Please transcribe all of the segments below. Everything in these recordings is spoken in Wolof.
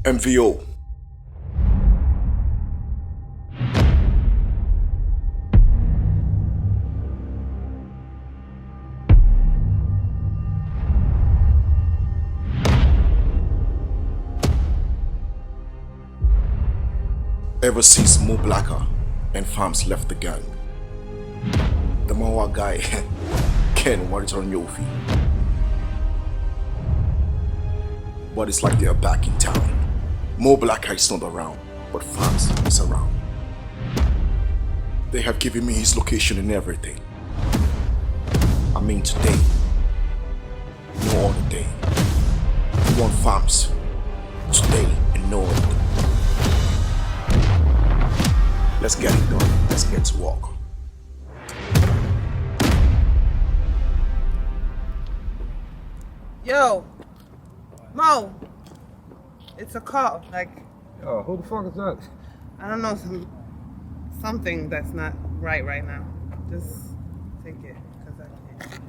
MVO. Ever since Mo Blacka and Farms left the gang, the Nyowal guy can't watch on Yofi. But it's like they're back in town. Mo Blacka is not around, but Farms is around. They have given me his location and everything. I mean today, no other day. We want Farms today and no other day. Let's get it done. Let's get to work. Yo, Mo, it's a call. Like, Yo, who the fuck is that? I don't know, something that's not right now. Just take it, cause I can't.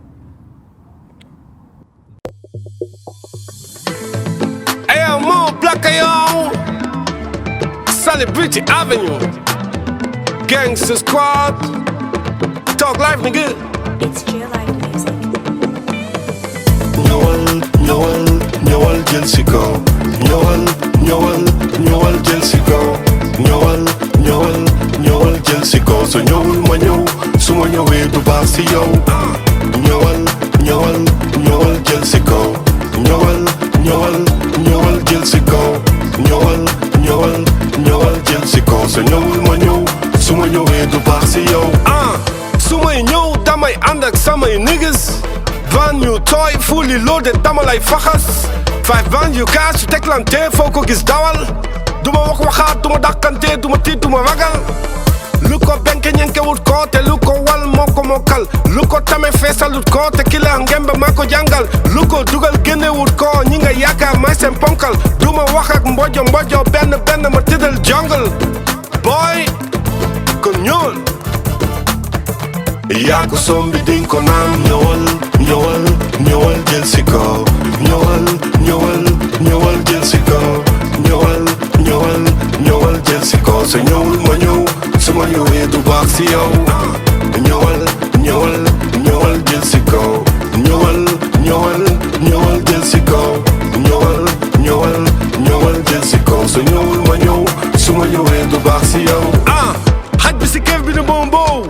Hey, I'm Mo, Blacka-Yallah, Celebrity Avenue, Gangsta Squad, talk life, nigga. It's real life music. Nyowal jël si kaw. Nyowal jël si kaw. Nyowal jël si kaw. So ñëwul ma ñëw, su ma ñëwee du baax si yow. Nyowal jël si kaw. Nyowal jël si kaw. Nyowal jël si kaw. So ñëwul ma ñëw, su ma ñëwee du baax si yow. Su may ñëw damay ànd ak samay niggas. Van yu tooy fully loaded dama lay faxas. 5 van yu kaas yu teglante foo ko gis dawal. Duma wax waxaat duma dàkkante duma tiit duma ragal. Lu ko benke ñenke wut ko te lu ko wal moo ko mokkal. Lu ko tame feesalut ko te ki la ngembe maa ko jàngal. Lu ko dugal génne wut ko ñi nga yaakaar may seen ponkal. Duma wax ak mbojo benn ma tëddal jungle. Boy kon ñool yaa ko sombi dinga ko naan. Nyowal jël si kaw. Nyowal jël si kaw. Nyowal jël si kaw. So ñëwul ma ñëw, su ma ñëwee du baax si yow. Nyowal jël si kaw. Nyowal jël si kaw. Nyowal jël si kaw. So ñëwul ma ñëw, su ma ñëwee du baax si yow. xaj bi si keef bi ne mbombo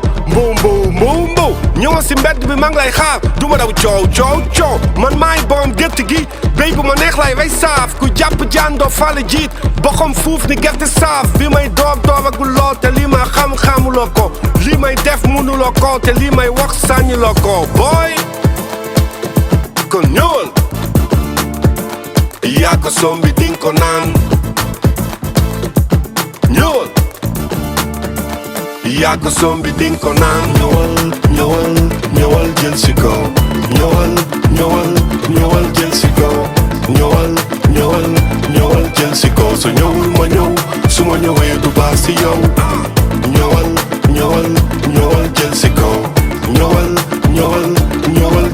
ñëwoon si mbedd bi maa ngi lay xaar du ma daw coow man maay borom gétt gi béy bu ma neex lay rey saaf ku jàpp jaan doo faale jiit boxam fuuf ni gerte saaf bi may dooragul loo te lii ma xamuloo ko lii may def mënuloo ko te lii may wax sàññuloo ko booy kon ñëwal yaa ko sombi dinga ko naan. ñëwal yaa ko sombi dinga ko naan. Nyowal jël si kaw. Nyowal jël si kaw. Nyowal jël si kaw. So ñëwul ma ñëw, su ma ñëwee du baax si yow. Nyowal jël si kaw. Nyowal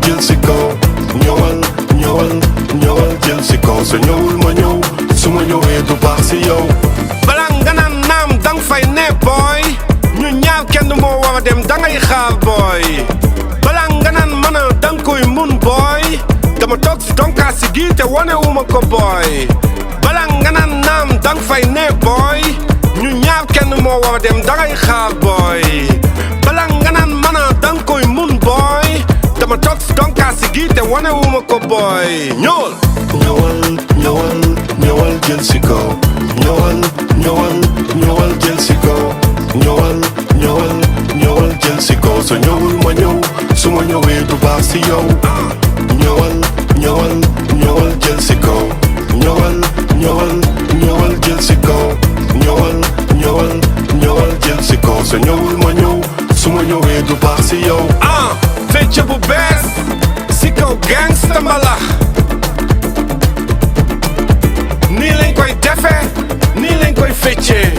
jël si kaw. Nyowal jël si kaw. So ñëwul ma ñëw, su ma ñëwee du baax si yow. balaa nga naan naam dang fay ne boy ñu ñaaw kenn moo war a dem dangay xaar boy balaa nga naan mën a dang koy mun boy dama toog si donkaas si gi te wane wuma ko boy balaa nga naan naam dang fay ne boy ñu ñaaw kenn moo war a dem dangay xaar boy balaa nga naan mën a dang koy mun boy dama toog si donkaas si gi te wane wuma ko boy ñool Nyowal jël si kaw. Nyowal jël si kaw. Nyowal jël si kaw. So ñëwul ma ñëw, su ma ñëwee du baax si yow. Nyowal jël si kaw. Nyowal jël si kaw. Nyowal jël si kaw. So ñëwul ma ñëw, su ma ñëwee du baax si yow. fecc bu bees si kaw Gansta Mbalax nii lañ koy defee nii lañ koy feccee